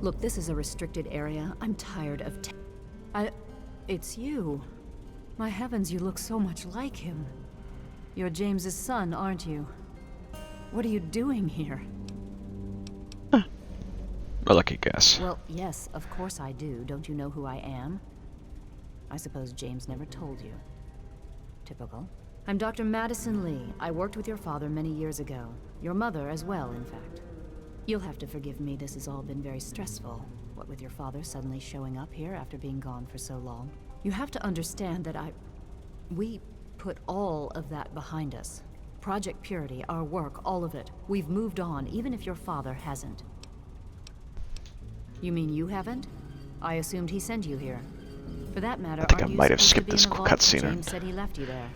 Look, this is a restricted area. I'm tired of It's you. My heavens, you look so much like him. You're James's son, aren't you? What are you doing here? A lucky guess. Well, yes, of course I do. Don't you know who I am? I suppose James never told you. Typical. I'm Dr. Madison Lee. I worked with your father many years ago. Your mother as well, in fact. You'll have to forgive me, this has all been very stressful. What with your father suddenly showing up here after being gone for so long. You have to understand that we put all of that behind us. Project Purity, our work, all of it. We've moved on, even if your father hasn't. You mean you haven't? I assumed he sent you here. For that matter, I think I might have skipped this cutscene. James said he left you there.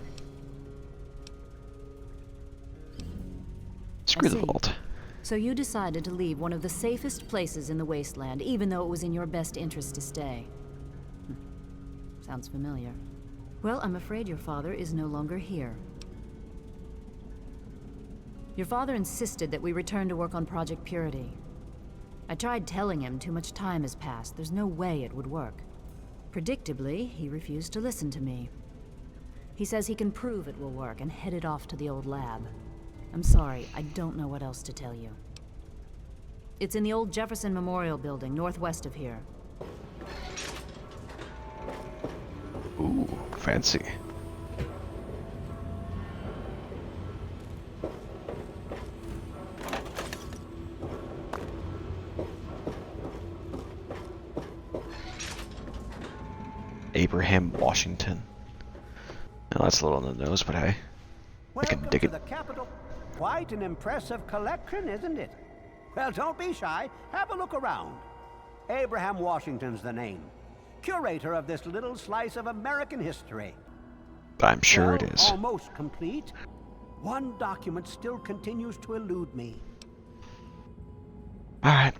Screw the vault. So you decided to leave one of the safest places in the wasteland, even though it was in your best interest to stay. Sounds familiar. Well, I'm afraid your father is no longer here. Your father insisted that we return to work on Project Purity. I tried telling him too much time has passed. There's no way it would work. Predictably, he refused to listen to me. He says he can prove it will work and headed off to the old lab. I'm sorry, I don't know what else to tell you. It's in the old Jefferson Memorial Building, northwest of here. Ooh, fancy. Abraham Washington. Now that's a little on the nose, but hey, I can dig it. Welcome to the capital. Quite an impressive collection, isn't it? Well, don't be shy. Have a look around. Abraham Washington's the name. Curator of this little slice of American history. I'm sure Well, it is. Almost complete. One document still continues to elude me. Alright,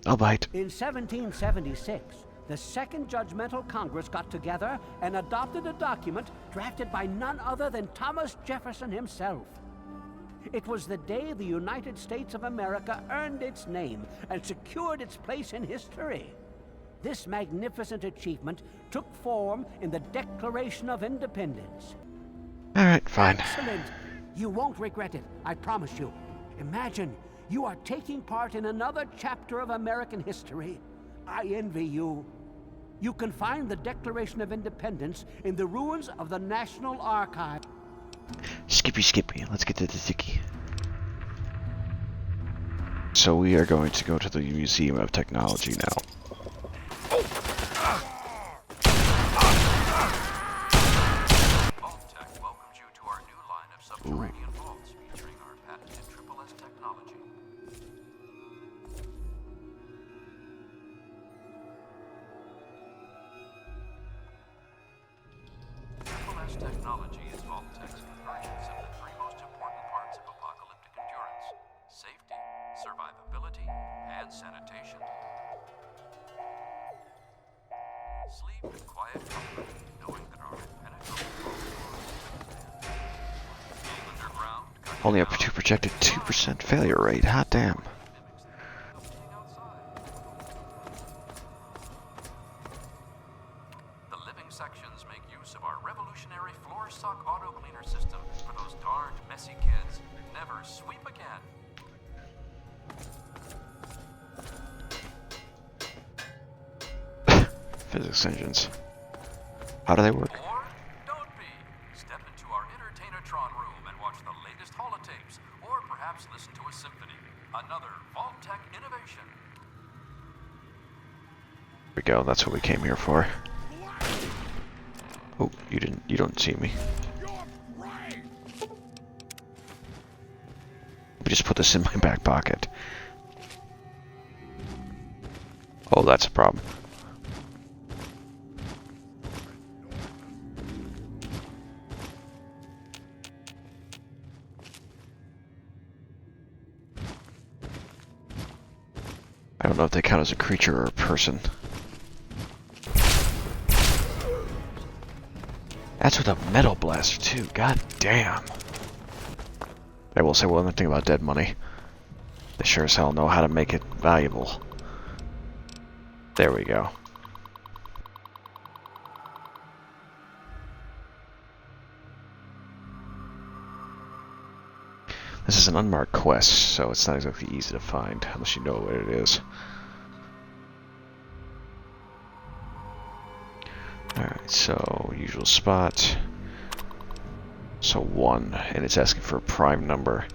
I'll bite. In 1776, the Second Judgmental Congress got together and adopted a document drafted by none other than Thomas Jefferson himself. It was the day the United States of America earned its name and secured its place in history. This magnificent achievement took form in the Declaration of Independence. Alright, fine. Excellent! You won't regret it, I promise you. Imagine, you are taking part in another chapter of American history. I envy you. You can find the Declaration of Independence in the ruins of the National Archive. Skippy, let's get to the sticky. So we are going to go to the Museum of Technology now. Vault-Tec welcomes you to our new line of subterranean vaults featuring our patented pt.8 technology. pt.8 technology is Vault-Tec's convergence of the three most important parts of apocalyptic endurance: safety, survivability, and sanitation. Sleep in quiet comfort, knowing that our impenetrable underground Only up to projected 2% failure rate. Hot damn. The living sections make use of our revolutionary floor sock auto cleaner system for those darned messy kids who never sweep again. Physics engines. How do they work? Or don't be. Step into our Entertainatron room and watch the latest holotapes, or perhaps listen to a symphony. Another Vault-Tec innovation. There we go, that's what we came here for. Oh, you don't see me. Let me just put this in my back pocket. Oh, that's a problem. I don't know if they count as a creature or a person. That's with a metal blaster too, god damn. I will say one thing about dead money. They sure as hell know how to make it valuable. There we go. This is an unmarked quest, so it's not exactly easy to find, unless you know what it is. Alright, so usual spot. So 1, and it's asking for a prime number.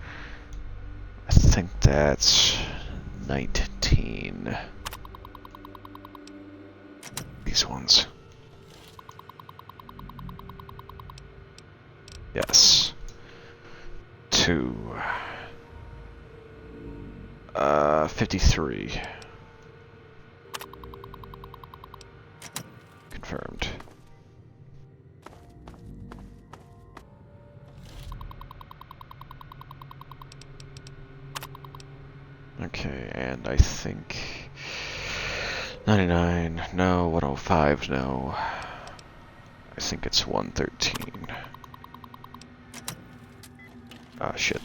I think that's 19. These ones. Yes. 2. 53. Confirmed. Okay, and I think 99, no, 105, no. I think it's 113. Ah, shit.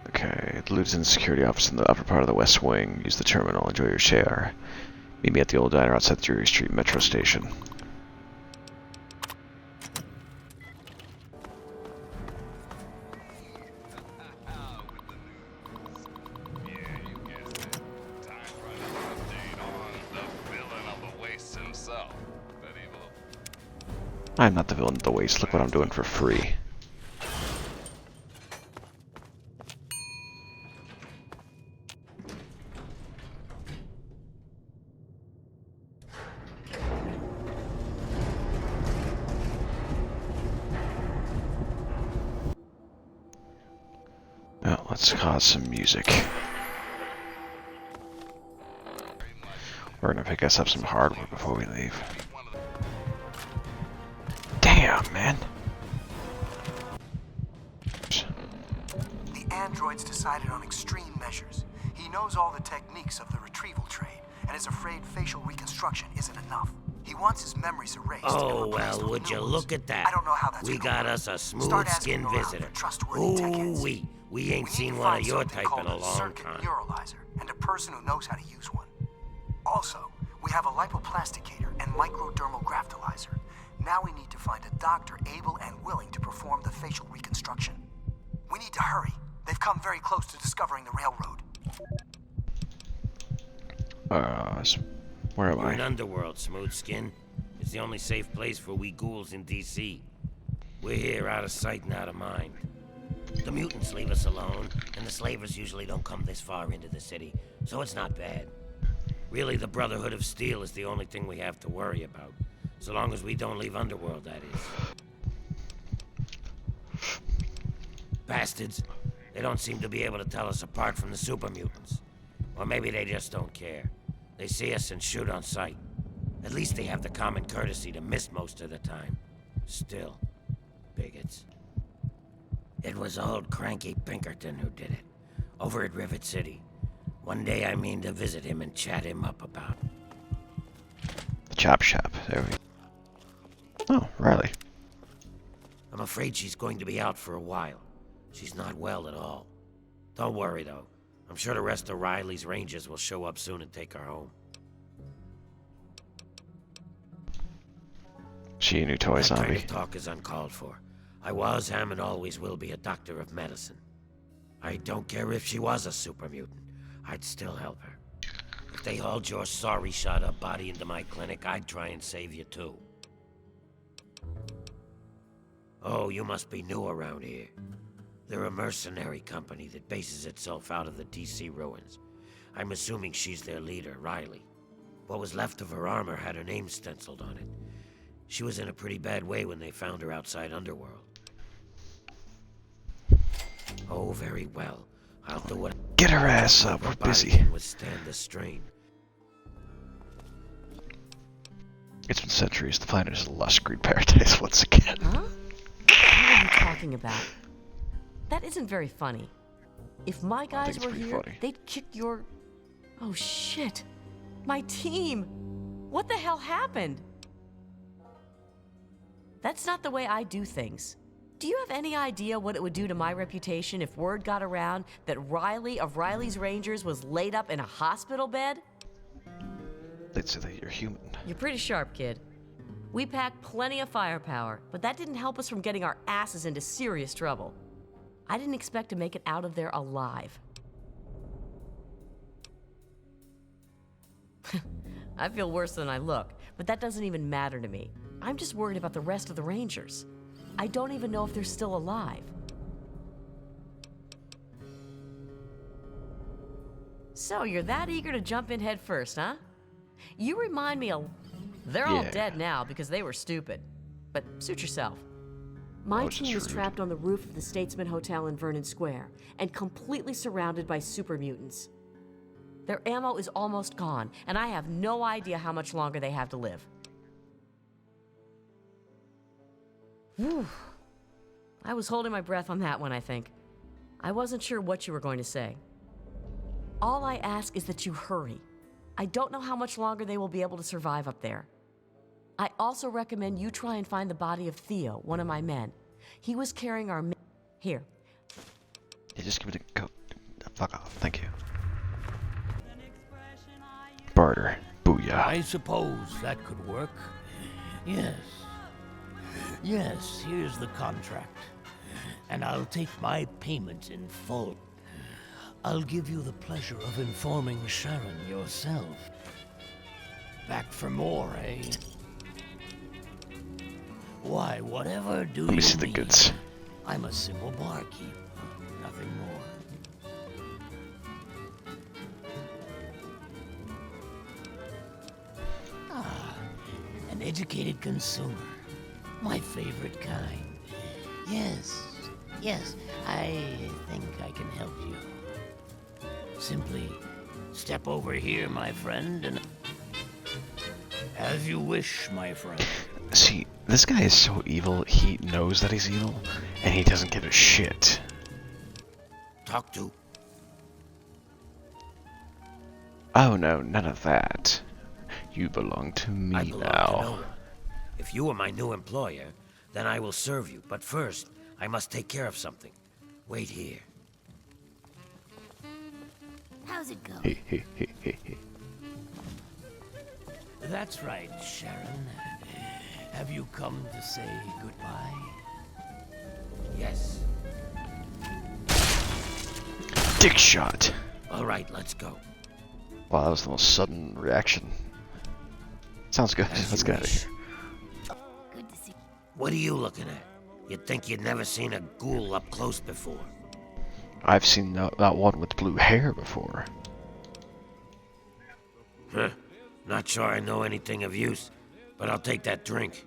Okay, the Lieutenant Security Office in the upper part of the West Wing. Use the terminal, enjoy your share. Meet me at the old diner outside the Drury Street Metro Station. I'm not the villain of the waste. Look what I'm doing for free. Well, let's cause some music. We're gonna pick us up some hardware before we leave. Damn, man. The android's decided on extreme measures. He knows all the techniques of the retrieval trade and is afraid facial reconstruction isn't enough. He wants his memories erased. Oh, well, would you look at that? I don't know how that's We gonna got work. us a Start asking smooth-skinned around visitor. for trustworthy tech heads. We We ain't need seen to one find of your something type called in a long circuit time. neuralizer and a person who knows how to use one. Also, we have a lipoplasticator and microdermal graftalizer. Now we need to find a doctor able and willing to perform the facial reconstruction. We need to hurry. They've come very close to discovering the railroad. Where am You're I? in Underworld, Smoothskin. It's the only safe place for we ghouls in D.C. We're here out of sight and out of mind. The mutants leave us alone, and the slavers usually don't come this far into the city, so it's not bad. Really, the Brotherhood of Steel is the only thing we have to worry about. So long as we don't leave Underworld, that is. Bastards. They don't seem to be able to tell us apart from the super mutants. Or maybe they just don't care. They see us and shoot on sight. At least they have the common courtesy to miss most of the time. Still, bigots. It was old cranky Pinkerton who did it, over at Rivet City. One day I mean to visit him and chat him up about it. The Chop Shop. There we go. Oh, Riley. I'm afraid she's going to be out for a while. She's not well at all. Don't worry, though. I'm sure the rest of Riley's Rangers will show up soon and take her home. She a new toy That zombie. kind of talk is uncalled for. I was, am, and always will be a doctor of medicine. I don't care if she was a super mutant. I'd still help her. If they hauled your sorry shot-up body into my clinic, I'd try and save you too. Oh, you must be new around here. They're a mercenary company that bases itself out of the DC ruins. I'm assuming she's their leader, Riley. What was left of her armor had her name stenciled on it. She was in a pretty bad way when they found her outside Underworld. Oh, very well. I'll do what. Get her ass up. We're busy. Can withstand the strain. It's been centuries. The planet is a lush green paradise once again. Huh? What are you talking about? That isn't very funny. If my think guys it's were pretty here, funny. they'd kick your... Oh, shit. My team. What the hell happened? That's not the way I do things. Do you have any idea what it would do to my reputation if word got around that Riley of Riley's Rangers was laid up in a hospital bed? They'd say that you're human. You're pretty sharp, kid. We packed plenty of firepower, but that didn't help us from getting our asses into serious trouble. I didn't expect to make it out of there alive. I feel worse than I look, but that doesn't even matter to me. I'm just worried about the rest of the Rangers. I don't even know if they're still alive. So you're that eager to jump in head first, huh? You remind me of... They're all dead now because they were stupid. But suit yourself. My team is trapped on the roof of the Statesman Hotel in Vernon Square and completely surrounded by super mutants. Their ammo is almost gone, and I have no idea how much longer they have to live. Whew. I was holding my breath on that one, I think. I wasn't sure what you were going to say. All I ask is that you hurry. I don't know how much longer they will be able to survive up there. I also recommend you try and find the body of Theo, one of my men. He was carrying our... Here. Yeah, just give me the coat. Fuck off. Thank you. Barter. Booyah. I suppose that could work. Yes. Yes, here's the contract. And I'll take my payment in full. I'll give you the pleasure of informing Sharon yourself. Back for more, eh? Why, whatever do Let me you see the need? goods. I'm a simple barkeep, nothing more. An educated consumer. My favorite kind. Yes, I think I can help you. Simply step over here, my friend, and... As you wish, my friend. See, this guy is so evil, he knows that he's evil, and he doesn't give a shit. Talk to. Oh no, none of that. You belong to me I belong now. to no one. If you are my new employer, then I will serve you. But first, I must take care of something. Wait here. How's it going? That's right, Sharon. Have you come to say goodbye? Yes. Dick shot. All right, let's go. Wow, that was the most sudden reaction. Sounds good. As Let's you get out of wish. here. Good to see. What are you looking at? You'd think you'd never seen a ghoul up close before. I've seen that one with blue hair before. Huh. Not sure I know anything of use, but I'll take that drink.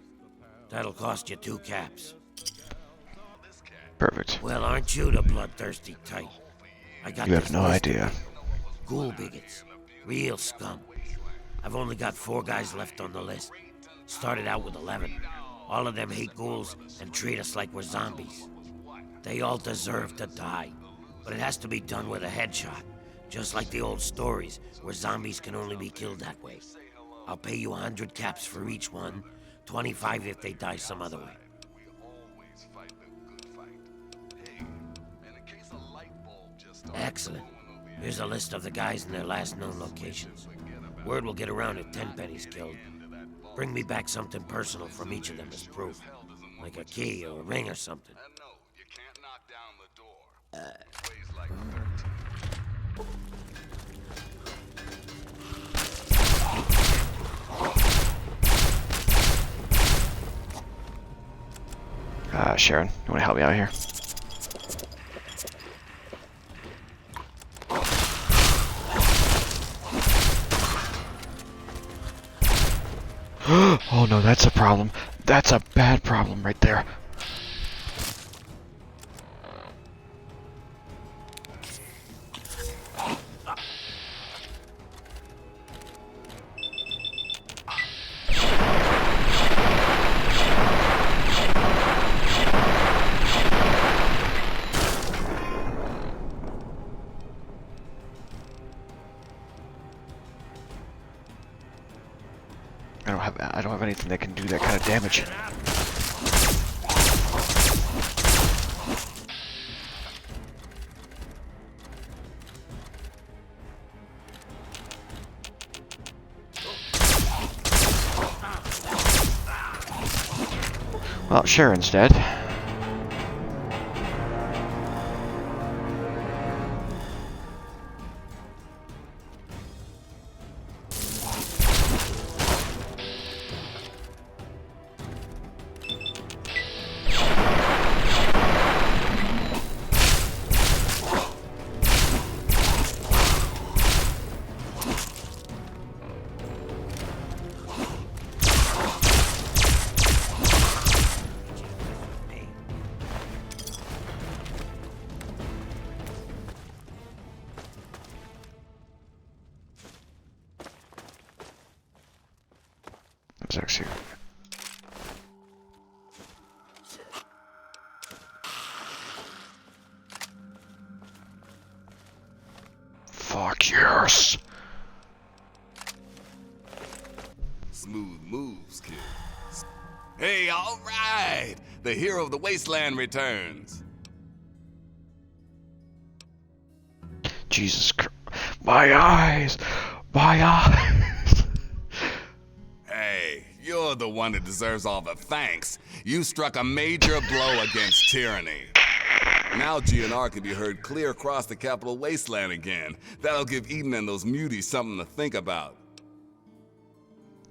That'll cost you 2 caps. Perfect. Well, aren't you the bloodthirsty type? I got You have this no list of idea. people. Ghoul bigots. Real scum. I've only got 4 guys left on the list. Started out with 11. All of them hate ghouls and treat us like we're zombies. They all deserve to die, but it has to be done with a headshot. Just like the old stories, where zombies can only be killed that way. I'll pay you 100 caps for each one, 25 if they die some other way. Excellent. Here's a list of the guys and their last known locations. Word will get around if Tenpenny's killed. Bring me back something personal from each of them as proof. Like a key or a ring or something. Sharon, you want to help me out here? Oh no, that's a problem. That's a bad problem right there. I don't have anything that can do that kind of damage. Well, Sharon's dead. It's actually... Fuck yes! Smooth moves, kid. Hey, all right! The hero of the wasteland returns. Jesus Christ. My eyes! My eyes! Hey, you're the one that deserves all the thanks. You struck a major blow against tyranny. Now GNR can be heard clear across the capital wasteland again. That'll give Eden and those muties something to think about.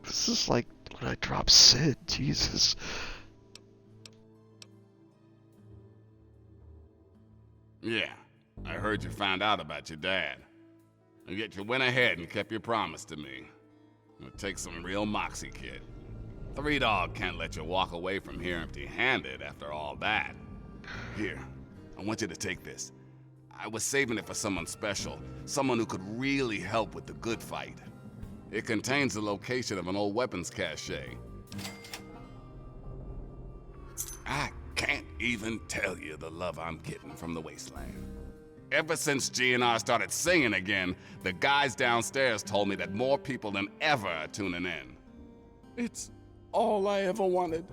This is like when I dropped Sid, Jesus. Yeah, I heard you found out about your dad. And yet you went ahead and kept your promise to me. It takes some real moxie, kid. Three Dog can't let you walk away from here empty-handed after all that. Here, I want you to take this. I was saving it for someone special, someone who could really help with the good fight. It contains the location of an old weapons cache. I can't even tell you the love I'm getting from the wasteland. Ever since GNR started singing again, the guys downstairs told me that more people than ever are tuning in. It's all I ever wanted.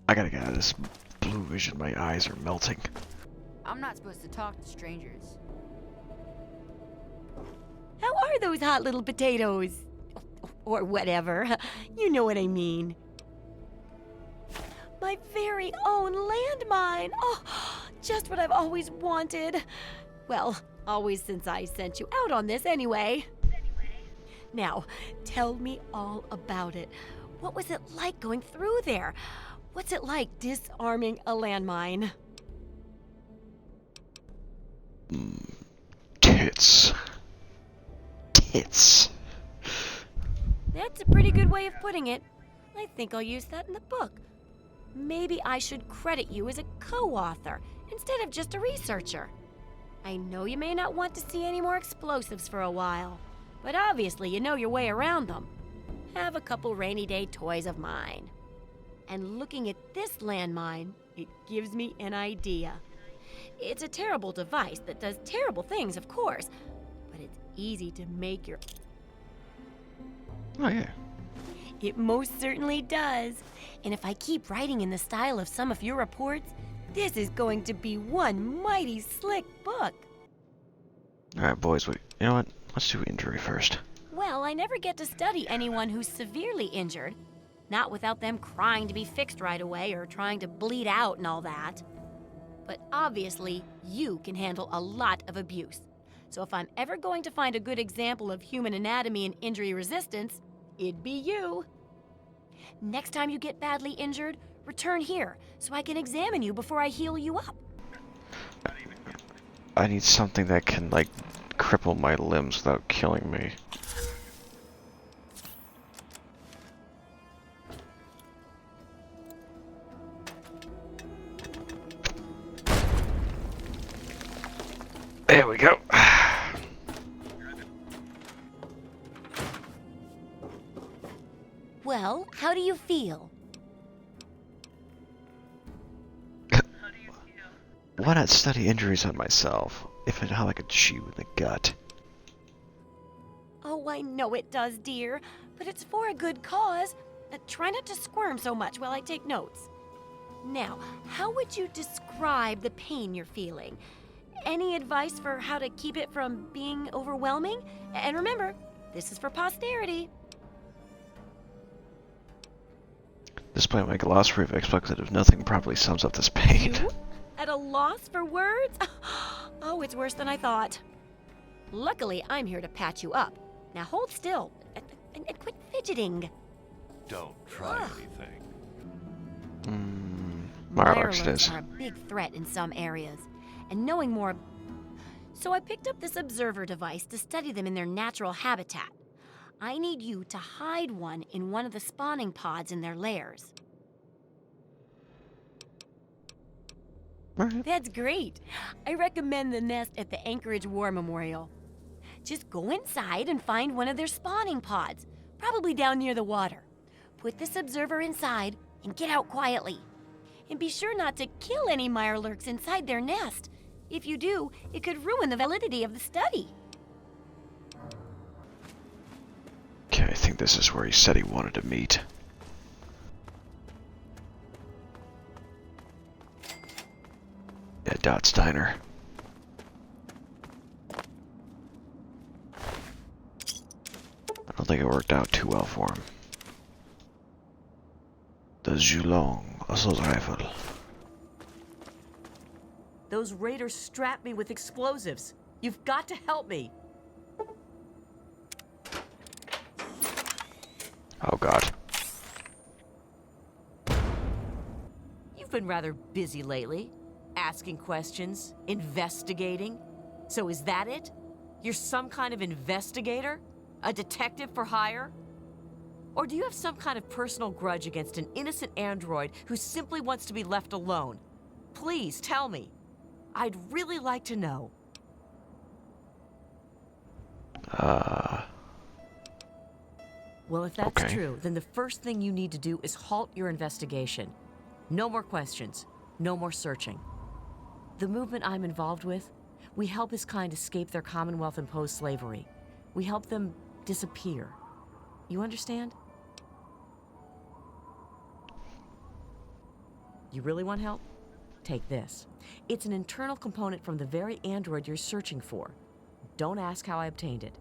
I gotta get out of this blue vision. My eyes are melting. I'm not supposed to talk to strangers. How are those hot little potatoes? Or whatever. You know what I mean. My very own landmine. Oh, just what I've always wanted. Well, always since I sent you out on this anyway. Now, tell me all about it. What was it like going through there? What's it like disarming a landmine? Tits. Tits. That's a pretty good way of putting it. I think I'll use that in the book. Maybe I should credit you as a co-author instead of just a researcher. I know you may not want to see any more explosives for a while, but obviously you know your way around them. Have a couple rainy day toys of mine. And looking at this landmine, it gives me an idea. It's a terrible device that does terrible things, of course, but it's easy to make your... Oh, yeah. It most certainly does. And if I keep writing in the style of some of your reports, this is going to be one mighty slick book. Alright, boys, wait. You know what? Let's do injury first. Well, I never get to study anyone who's severely injured. Not without them crying to be fixed right away or trying to bleed out and all that. But obviously, you can handle a lot of abuse. So if I'm ever going to find a good example of human anatomy and injury resistance, it'd be you. Next time you get badly injured, return here so I can examine you before I heal you up. I need something that can, like, cripple my limbs without killing me. There we go. Well, how do you feel? Why not study injuries on myself, if and how I could shoot in the gut? Oh, I know it does, dear, but it's for a good cause. Try not to squirm so much while I take notes. Now, how would you describe the pain you're feeling? Any advice for how to keep it from being overwhelming? And remember, this is for posterity. Despite my glossary of expletives, nothing properly sums up this pain. You? At a loss for words? Oh, it's worse than I thought. Luckily, I'm here to patch you up. Now hold still and quit fidgeting. Don't try anything. Mirelurks it is. Mirelurks are a big threat in some areas, and knowing more. So I picked up this observer device to study them in their natural habitat. I need you to hide one in one of the spawning pods in their lairs. Right. That's great. I recommend the nest at the Anchorage War Memorial. Just go inside and find one of their spawning pods, probably down near the water. Put this observer inside and get out quietly. And be sure not to kill any Mirelurks inside their nest. If you do, it could ruin the validity of the study. Okay, I think this is where he said he wanted to meet. Yeah, Dot's Diner. I don't think it worked out too well for him. The Zulong assault rifle. Those raiders strapped me with explosives. You've got to help me. Oh god. You've been rather busy lately. Asking questions, investigating. So is that it? You're some kind of investigator? A detective for hire? Or do you have some kind of personal grudge against an innocent android who simply wants to be left alone? Please tell me. I'd really like to know. Well, if that's Okay. true, then the first thing you need to do is halt your investigation. No more questions. No more searching. The movement I'm involved with, we help his kind escape their Commonwealth-imposed slavery. We help them disappear. You understand? You really want help? Take this. It's an internal component from the very android you're searching for. Don't ask how I obtained it.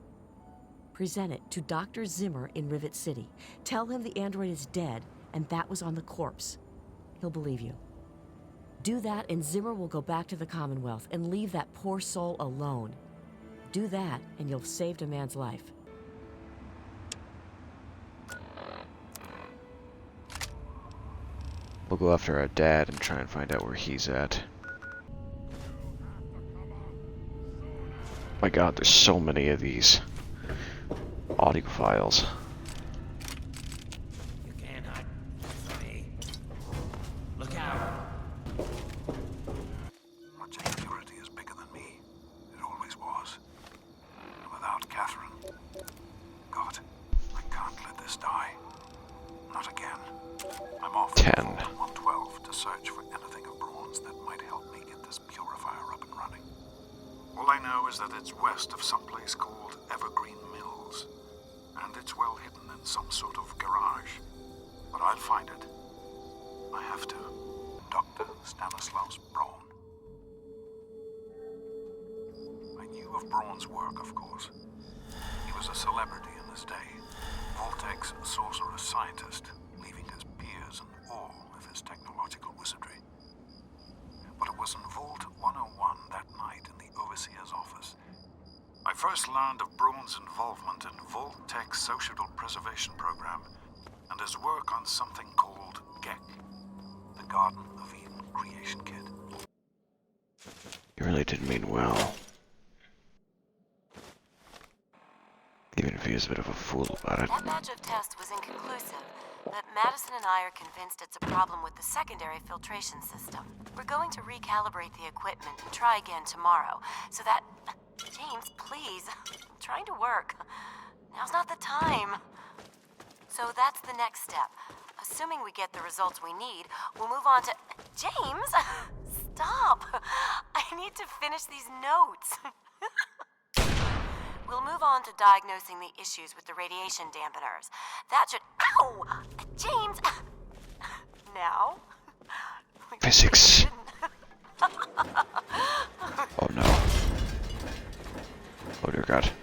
Present it to Dr. Zimmer in Rivet City. Tell him the android is dead and that was on the corpse. He'll believe you. Do that and Zimmer will go back to the Commonwealth and leave that poor soul alone. Do that and you'll have saved a man's life. We'll go after our dad and try and find out where he's at. My god, there's so many of these audio files. You can't hide from me. Look out. Much insecurity is bigger than me. It always was. And without Catherine, God, I can't let this die. Not again. I'm off to 10. Vault 112 to search for anything of Braun's that might help me get this purifier up and running. All I know is that it's west of some place called Evergreen Mills, and it's well hidden in some sort of garage. But I'll find it. I have to. Dr. Stanislaus Braun. I knew of Braun's work, of course. He was a celebrity in his day. Voltec's sorcerous scientist, leaving his peers in awe of his technological wizardry. But it was in Vault 101 that night in the Overseer's office. I first learned of Braun's involvement in Voltec's Sociable Preservation Program and his work on something called GEC, the Garden of Eden Creation Kit. You really did mean well. Even if he is a bit of a fool about it. That batch of tests was inconclusive, but Madison and I are convinced it's a problem with the secondary filtration system. We're going to recalibrate the equipment and try again tomorrow, so that... James, please. I'm trying to work. Now's not the time. So that's the next step. Assuming we get the results we need, we'll move on to... James! Stop! I need to finish these notes. We'll move on to diagnosing the issues with the radiation dampeners. That should... Ow! James! Now? Physics. Oh no. forgot.